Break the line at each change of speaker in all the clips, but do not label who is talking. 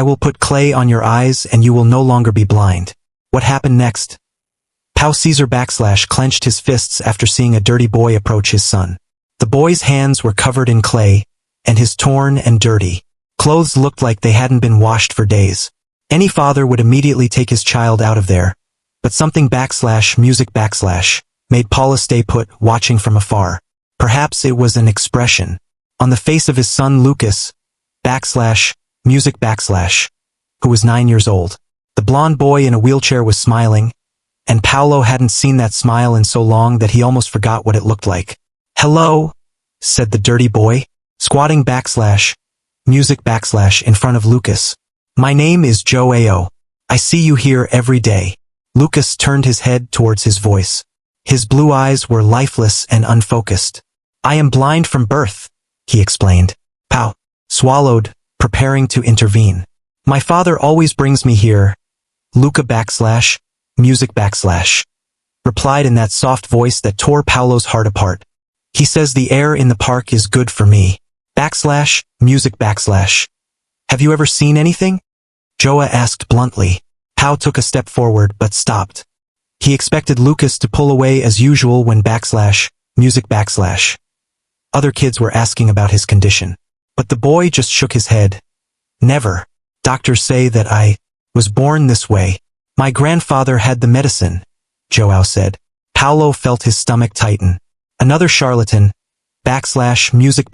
I will put clay on your eyes and you will no longer be blind. What happened next? Pao Caesar clenched his fists after seeing a dirty boy approach his son. The boy's hands were covered in clay, and his torn and dirty clothes looked like they hadn't been washed for days. Any father would immediately take his child out of there, but something music made Paolo stay put, watching from afar. Perhaps it was an expression on the face of his son Lucas, music who was 9 years old. The blond boy in a wheelchair was smiling, and Paolo hadn't seen that smile in so long that he almost forgot what it looked like. "Hello," said the dirty boy, squatting music in front of Lucas. "My name is João. I see you here every day." Lucas turned his head towards his voice. His blue eyes were lifeless and unfocused. "I am blind from birth," he explained. Pao swallowed, preparing to intervene. "My father always brings me here," Luca music replied in that soft voice that tore Paolo's heart apart. "He says the air in the park is good for me." Music "Have you ever seen anything?" João asked bluntly. Pao took a step forward but stopped. He expected Lucas to pull away as usual when music other kids were asking about his condition. But the boy just shook his head. "Never. Doctors say that I was born this way. My grandfather had the medicine," João said. Paolo felt his stomach tighten. Another charlatan, music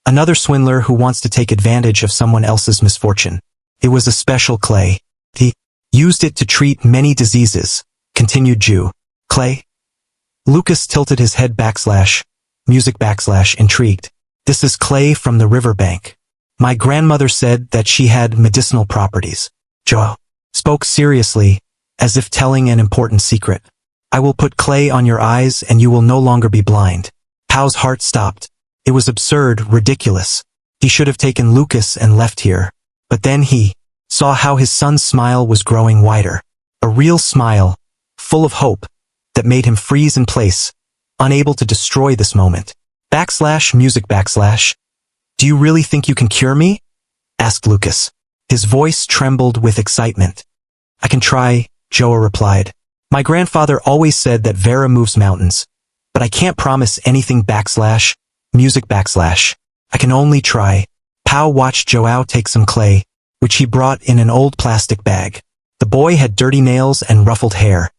another swindler who wants to take advantage of someone else's misfortune. It was a special clay. He used it to treat many diseases, continued Jew. "Clay?" Lucas tilted his head music intrigued. "This is clay from the riverbank. My grandmother said that she had medicinal properties." João spoke seriously, as if telling an important secret. "I will put clay on your eyes and you will no longer be blind." Pao's heart stopped. It was absurd, ridiculous. He should have taken Lucas and left here. But then he saw how his son's smile was growing wider. A real smile, full of hope, that made him freeze in place, unable to destroy this moment. Music "Do you really think you can cure me?" asked Lucas. His voice trembled with excitement. "I can try," João replied. "My grandfather always said that Vera moves mountains, but I can't promise anything music I can only try." Pao watched João take some clay, which he brought in an old plastic bag. The boy had dirty nails and ruffled hair,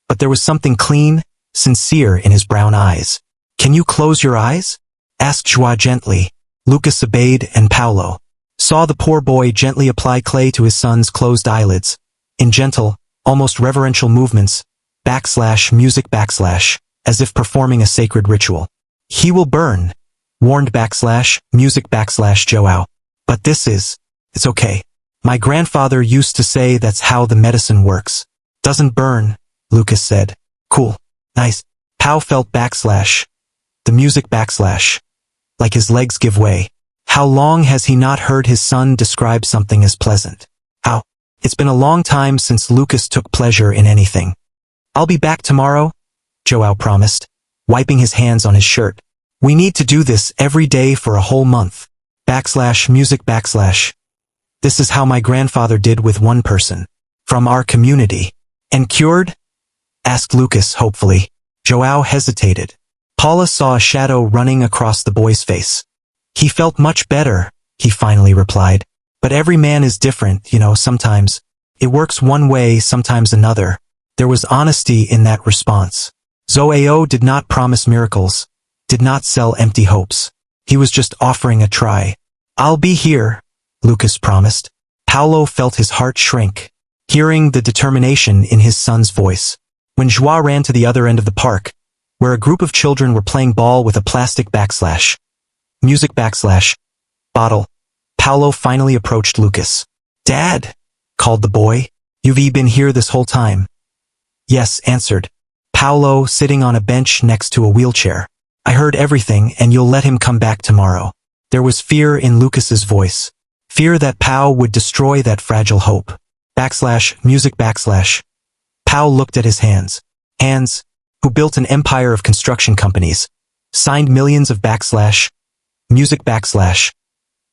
but there was something clean, sincere in his brown eyes. "Can you close your eyes?" asked João gently. Lucas obeyed and Paolo saw the poor boy gently apply clay to his son's closed eyelids, in gentle, almost reverential movements, music as if performing a sacred ritual. "He will burn," warned music João. "But it's okay. My grandfather used to say that's how the medicine works." "Doesn't burn," Lucas said. "Cool. Nice." Pao felt the music like his legs give way. How long has he not heard his son describe something as pleasant? How? It's been a long time since Lucas took pleasure in anything. "I'll be back tomorrow," João promised, wiping his hands on his shirt. "We need to do this every day for a whole month." Music "This is how my grandfather did with one person from our community." "And cured?" asked Lucas hopefully. João hesitated. Paula saw a shadow running across the boy's face. "He felt much better," he finally replied. "But every man is different, sometimes it works one way, sometimes another." There was honesty in that response. João did not promise miracles, did not sell empty hopes. He was just offering a try. "I'll be here," Lucas promised. Paolo felt his heart shrink, hearing the determination in his son's voice. When João ran to the other end of the park, where a group of children were playing ball with a plastic music bottle, Paolo finally approached Lucas. "Dad," called the boy, "you've been here this whole time?" "Yes," answered Paolo, sitting on a bench next to a wheelchair. "I heard everything and you'll let him come back tomorrow." There was fear in Lucas's voice. Fear that Pao would destroy that fragile hope. Music Pao looked at his hands. Hands, who built an empire of construction companies, signed millions of music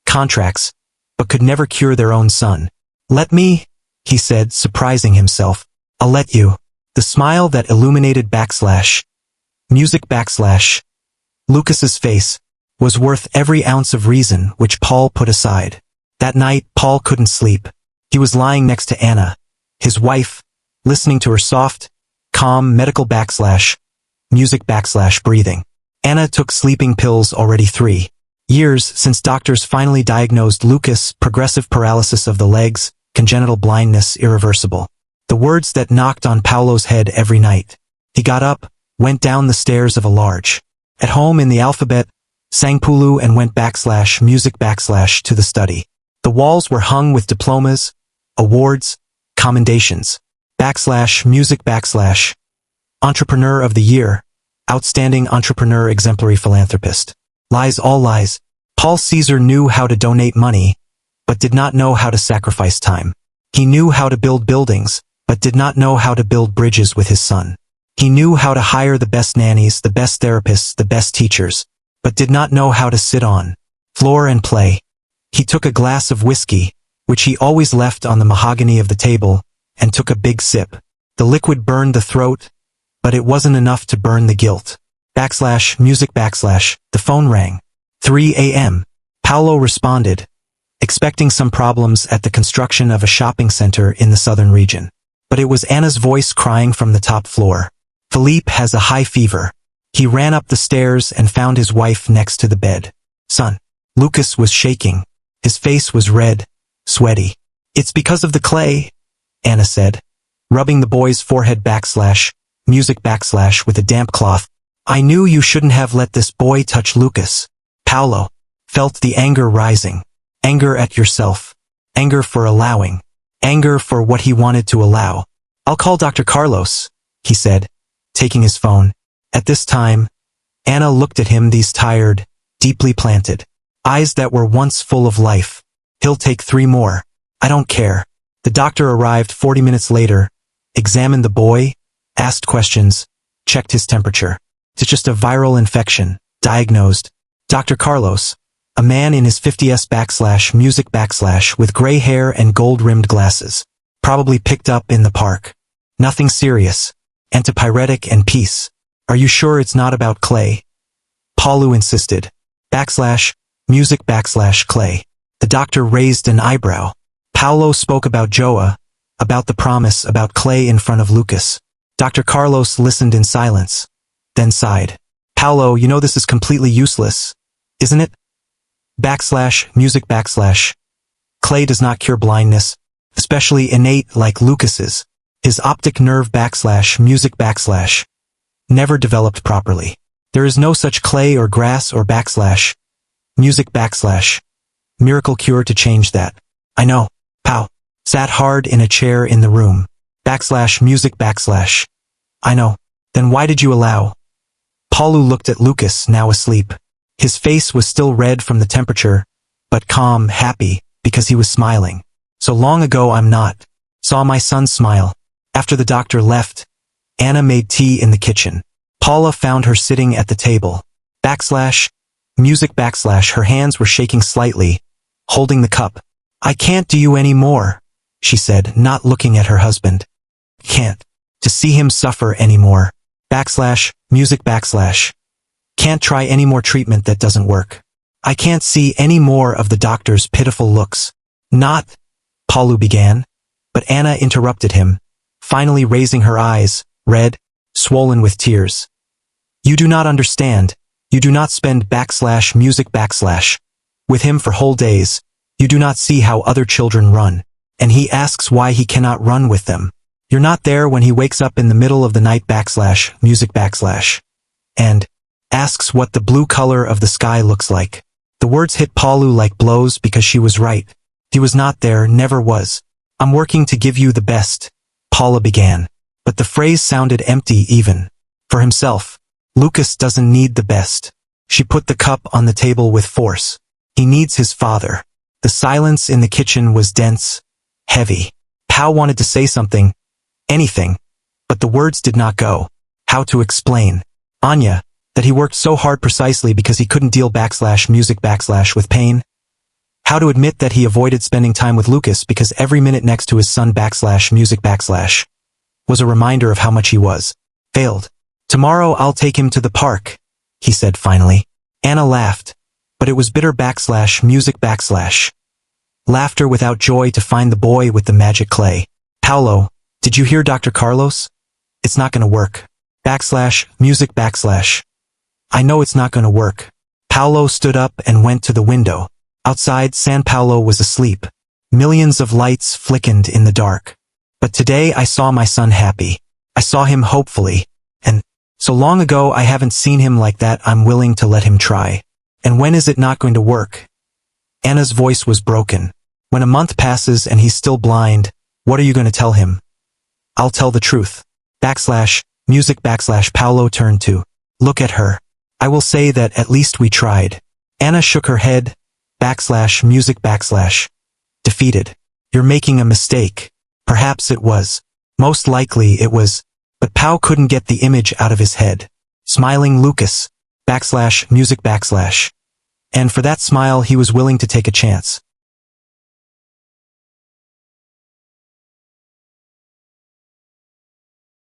contracts, but could never cure their own son. "Let me," he said, surprising himself. "I'll let you." The smile that illuminated music Lucas's face was worth every ounce of reason which Paul put aside. That night, Paul couldn't sleep. He was lying next to Anna, his wife, listening to her soft, calm medical music breathing. Anna took sleeping pills already 3 years since doctors finally diagnosed Lucas progressive paralysis of the legs, congenital blindness, irreversible. The words that knocked on Paolo's head every night. He got up, went down the stairs of a large, at home in the alphabet, sang Pulu and went music to the study. The walls were hung with diplomas, awards, commendations, music entrepreneur of the year, outstanding entrepreneur, exemplary philanthropist. Lies, all lies. Paul Caesar knew how to donate money, but did not know how to sacrifice time. He knew how to build buildings, but did not know how to build bridges with his son. He knew how to hire the best nannies, the best therapists, the best teachers, but did not know how to sit on floor and play. He took a glass of whiskey, which he always left on the mahogany of the table, and took a big sip. The liquid burned the throat, but it wasn't enough to burn the guilt. Music the phone rang. 3 a.m. Paolo responded, expecting some problems at the construction of a shopping center in the southern region. But it was Anna's voice crying from the top floor. "Philippe has a high fever." He ran up the stairs and found his wife next to the bed. "Son." Lucas was shaking. His face was red, sweaty. "It's because of the clay," Anna said, rubbing the boy's forehead music with a damp cloth. "I knew you shouldn't have let this boy touch Lucas." Paolo felt the anger rising. Anger at yourself. Anger for allowing. Anger for what he wanted to allow. "I'll call Dr. Carlos," he said, taking his phone. At this time, Anna looked at him, these tired, deeply planted eyes that were once full of life. "He'll take 3 more. I don't care." The doctor arrived 40 minutes later, examined the boy, asked questions, checked his temperature. "It's just a viral infection," diagnosed. Dr. Carlos, a man in his 50s music with gray hair and gold-rimmed glasses, probably picked up in the park. "Nothing serious. Antipyretic and peace." "Are you sure it's not about clay?" Paolo insisted. Music clay. The doctor raised an eyebrow. Paolo spoke about João, about the promise, about clay in front of Lucas. Dr. Carlos listened in silence, then sighed. "Paolo, you know this is completely useless, isn't it?" Music clay does not cure blindness, especially innate like Lucas's. His optic nerve music never developed properly. There is no such clay or grass or music miracle cure to change that. "I know." Pao sat hard in a chair in the room. Music "I know. Then why did you allow?" Paolo looked at Lucas, now asleep. His face was still red from the temperature, but calm, happy, because he was smiling. "So long ago I'm not." Saw my son smile. After the doctor left, Anna made tea in the kitchen. Paula found her sitting at the table. Music her hands were shaking slightly, holding the cup. "I can't do you any more," she said, not looking at her husband. "Can't. To see him suffer anymore." Music "Can't try any more treatment that doesn't work. I can't see any more of the doctor's pitiful looks." "Not," Paolo began, but Anna interrupted him, finally raising her eyes, red, swollen with tears. "You do not understand. You do not spend music with him for whole days. You do not see how other children run, and he asks why he cannot run with them. You're not there when he wakes up in the middle of the night music and asks what the blue color of the sky looks like." The words hit Paolo like blows because she was right. He was not there, never was. "I'm working to give you the best," Paula began, but the phrase sounded empty even. For himself, Lucas doesn't need the best. She put the cup on the table with force. He needs his father. The silence in the kitchen was dense, heavy. Pao wanted to say something, anything, but the words did not go. How to explain Anya that he worked so hard precisely because he couldn't deal music with pain? How to admit that he avoided spending time with Lucas because every minute next to his son /music/ was a reminder of how much he was failed. Tomorrow I'll take him to the park, he said finally. Anna laughed, but it was bitter /music/ laughter without joy to find the boy with the magic clay. Paolo, did you hear Dr. Carlos? It's not gonna work. /music/ I know it's not gonna work. Paolo stood up and went to the window. Outside, San Paulo was asleep. Millions of lights flickered in the dark. But today I saw my son happy. I saw him hopefully. And so long ago I haven't seen him like that. I'm willing to let him try. And when is it not going to work? Anna's voice was broken. When a month passes and he's still blind, what are you going to tell him? I'll tell the truth. /music/ Paolo turned to look at her. I will say that at least we tried. Anna shook her head. /music/ defeated. You're making a mistake. Perhaps it was. Most likely it was. But Pao couldn't get the image out of his head. Smiling Lucas. /music/ And for that smile he was willing to take a chance.